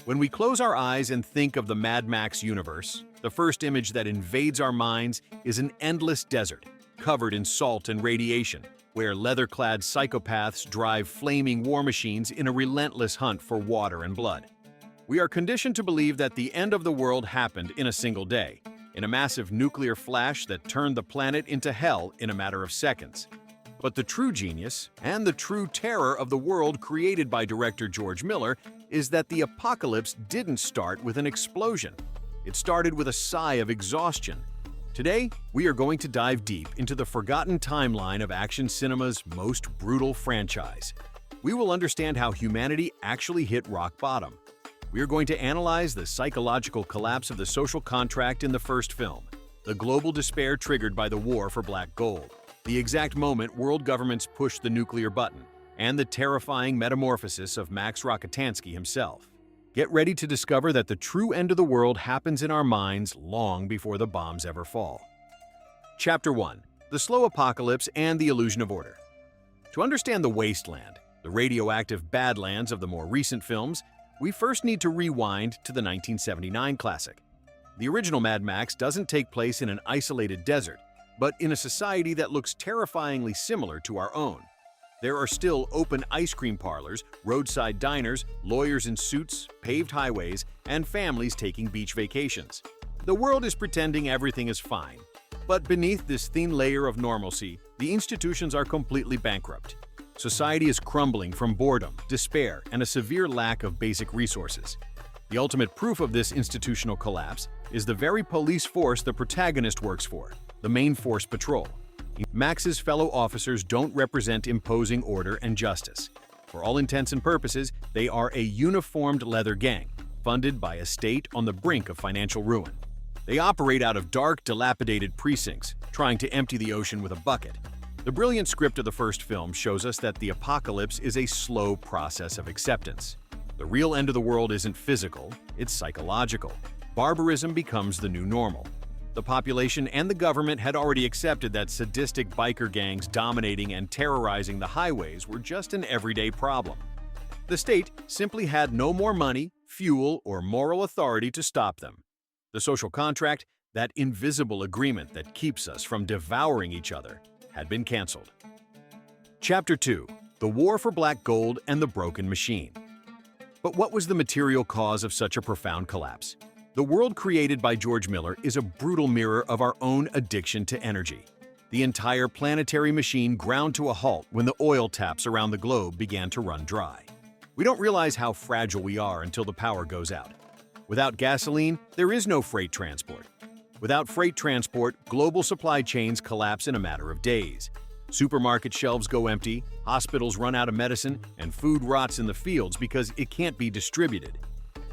When we close our eyes and think of the Mad Max universe, the first image that invades our minds is an endless desert, covered in salt and radiation, where leather-clad psychopaths drive flaming war machines in a relentless hunt for water and blood. We are conditioned to believe that the end of the world happened in a single day, in a massive nuclear flash that turned the planet into hell in a matter of seconds. But the true genius and the true terror of the world created by director George Miller is that the apocalypse didn't start with an explosion. It started with a sigh of exhaustion. Today, we are going to dive deep into the forgotten timeline of action cinema's most brutal franchise. We will understand how humanity actually hit rock bottom. We are going to analyze the psychological collapse of the social contract in the first film, the global despair triggered by the war for black gold, the exact moment world governments pushed the nuclear button, and the terrifying metamorphosis of Max Rokitansky himself. Get ready to discover that the true end of the world happens in our minds long before the bombs ever fall. Chapter 1. The Slow Apocalypse and the Illusion of Order. To understand the wasteland, the radioactive badlands of the more recent films, we first need to rewind to the 1979 classic. The original Mad Max doesn't take place in an isolated desert, but in a society that looks terrifyingly similar to our own. There are still open ice cream parlors, roadside diners, lawyers in suits, paved highways, and families taking beach vacations. The world is pretending everything is fine. But beneath this thin layer of normalcy, the institutions are completely bankrupt. Society is crumbling from boredom, despair, and a severe lack of basic resources. The ultimate proof of this institutional collapse is the very police force the protagonist works for, the Main Force Patrol. Max's fellow officers don't represent imposing order and justice. For all intents and purposes, they are a uniformed leather gang, funded by a state on the brink of financial ruin. They operate out of dark, dilapidated precincts, trying to empty the ocean with a bucket. The brilliant script of the first film shows us that the apocalypse is a slow process of acceptance. The real end of the world isn't physical, it's psychological. Barbarism becomes the new normal. The population and the government had already accepted that sadistic biker gangs dominating and terrorizing the highways were just an everyday problem. The state simply had no more money, fuel, or moral authority to stop them. The social contract, that invisible agreement that keeps us from devouring each other, had been canceled. Chapter 2. The War for Black Gold and the Broken Machine. But what was the material cause of such a profound collapse? The world created by George Miller is a brutal mirror of our own addiction to energy. The entire planetary machine ground to a halt when the oil taps around the globe began to run dry. We don't realize how fragile we are until the power goes out. Without gasoline, there is no freight transport. Without freight transport, global supply chains collapse in a matter of days. Supermarket shelves go empty, hospitals run out of medicine, and food rots in the fields because it can't be distributed.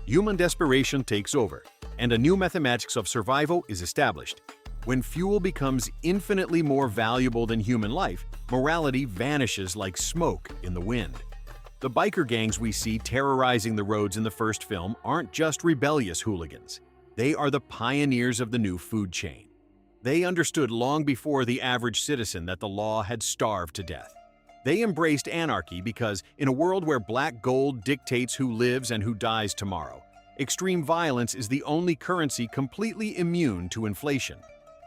Human desperation takes over, and a new mathematics of survival is established. When fuel becomes infinitely more valuable than human life, morality vanishes like smoke in the wind. The biker gangs we see terrorizing the roads in the first film aren't just rebellious hooligans. They are the pioneers of the new food chain. They understood long before the average citizen that the law had starved to death. They embraced anarchy because, in a world where black gold dictates who lives and who dies tomorrow, extreme violence is the only currency completely immune to inflation.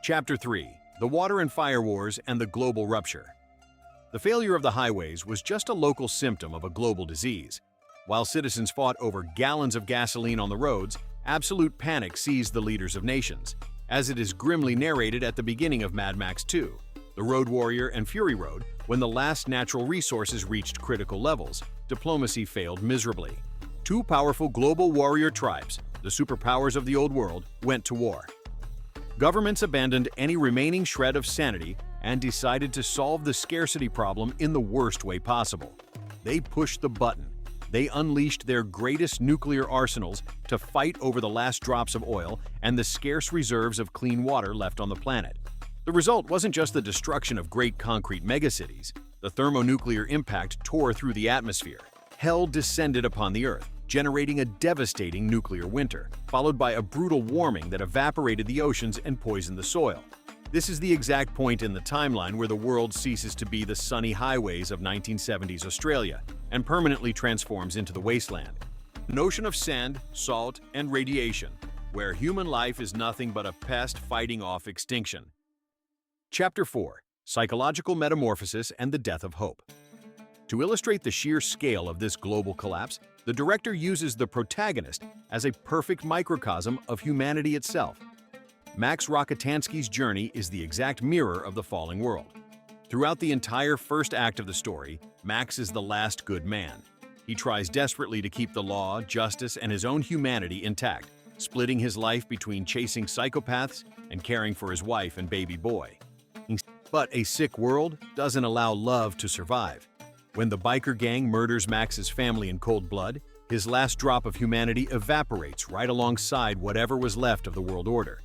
Chapter 3. The Water and Fire Wars and the Global Rupture. The failure of the highways was just a local symptom of a global disease. While citizens fought over gallons of gasoline on the roads, absolute panic seized the leaders of nations, as it is grimly narrated at the beginning of Mad Max 2, The Road Warrior and Fury Road. When the last natural resources reached critical levels, diplomacy failed miserably. Two powerful global warrior tribes, the superpowers of the old world, went to war. Governments abandoned any remaining shred of sanity and decided to solve the scarcity problem in the worst way possible. They pushed the button. They unleashed their greatest nuclear arsenals to fight over the last drops of oil and the scarce reserves of clean water left on the planet. The result wasn't just the destruction of great concrete megacities. The thermonuclear impact tore through the atmosphere. Hell descended upon the Earth, generating a devastating nuclear winter, followed by a brutal warming that evaporated the oceans and poisoned the soil. This is the exact point in the timeline where the world ceases to be the sunny highways of 1970s Australia and permanently transforms into the wasteland. Notion of sand, salt, and radiation, where human life is nothing but a pest fighting off extinction. Chapter 4: Psychological Metamorphosis and the Death of Hope. To illustrate the sheer scale of this global collapse, the director uses the protagonist as a perfect microcosm of humanity itself. Max Rokitansky's journey is the exact mirror of the falling world. Throughout the entire first act of the story, Max is the last good man. He tries desperately to keep the law, justice, and his own humanity intact, splitting his life between chasing psychopaths and caring for his wife and baby boy. But a sick world doesn't allow love to survive. When the biker gang murders Max's family in cold blood, his last drop of humanity evaporates right alongside whatever was left of the world order.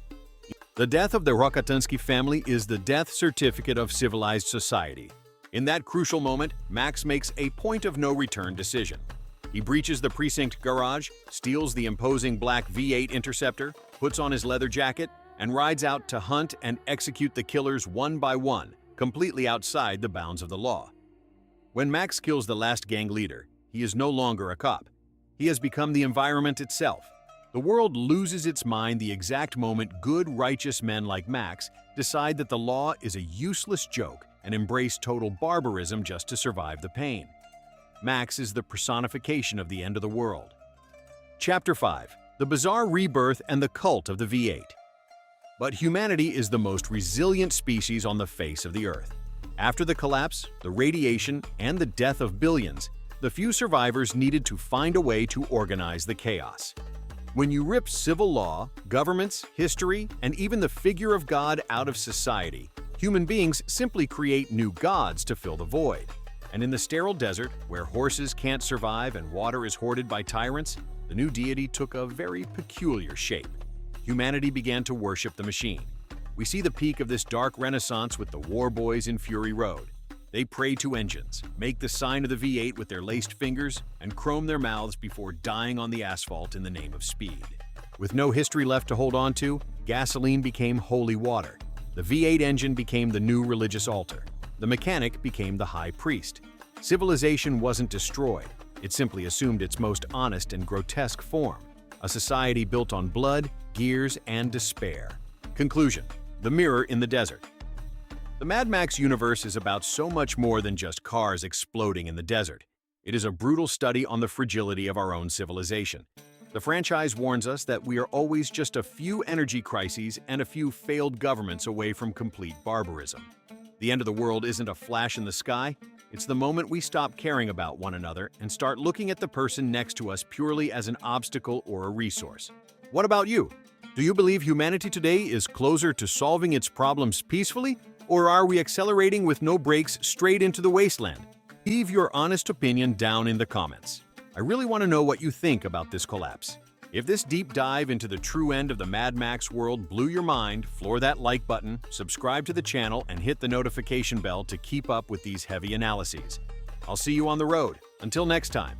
The death of the Rokitansky family is the death certificate of civilized society. In that crucial moment, Max makes a point-of-no-return decision. He breaches the precinct garage, steals the imposing black V8 Interceptor, puts on his leather jacket, and rides out to hunt and execute the killers one by one, completely outside the bounds of the law. When Max kills the last gang leader, he is no longer a cop. He has become the environment itself. The world loses its mind the exact moment good, righteous men like Max decide that the law is a useless joke and embrace total barbarism just to survive the pain. Max is the personification of the end of the world. Chapter 5: The Bizarre Rebirth and the Cult of the V8. But humanity is the most resilient species on the face of the Earth. After the collapse, the radiation, and the death of billions, the few survivors needed to find a way to organize the chaos. When you rip civil law, governments, history, and even the figure of God out of society, human beings simply create new gods to fill the void. And in the sterile desert, where horses can't survive and water is hoarded by tyrants, the new deity took a very peculiar shape. Humanity began to worship the machine. We see the peak of this dark renaissance with the war boys in Fury Road. They pray to engines, make the sign of the V8 with their laced fingers, and chrome their mouths before dying on the asphalt in the name of speed. With no history left to hold on to, gasoline became holy water. The V8 engine became the new religious altar. The mechanic became the high priest. Civilization wasn't destroyed. It simply assumed its most honest and grotesque form. A society built on blood, gears, and despair. Conclusion: The Mirror in the Desert. The Mad Max universe is about so much more than just cars exploding in the desert. It is a brutal study on the fragility of our own civilization. The franchise warns us that we are always just a few energy crises and a few failed governments away from complete barbarism. The end of the world isn't a flash in the sky. It's the moment we stop caring about one another and start looking at the person next to us purely as an obstacle or a resource. What about you? Do you believe humanity today is closer to solving its problems peacefully, or are we accelerating with no brakes straight into the wasteland? Leave your honest opinion down in the comments. I really want to know what you think about this collapse. If this deep dive into the true end of the Mad Max world blew your mind, floor that like button, subscribe to the channel, and hit the notification bell to keep up with these heavy analyses. I'll see you on the road. Until next time.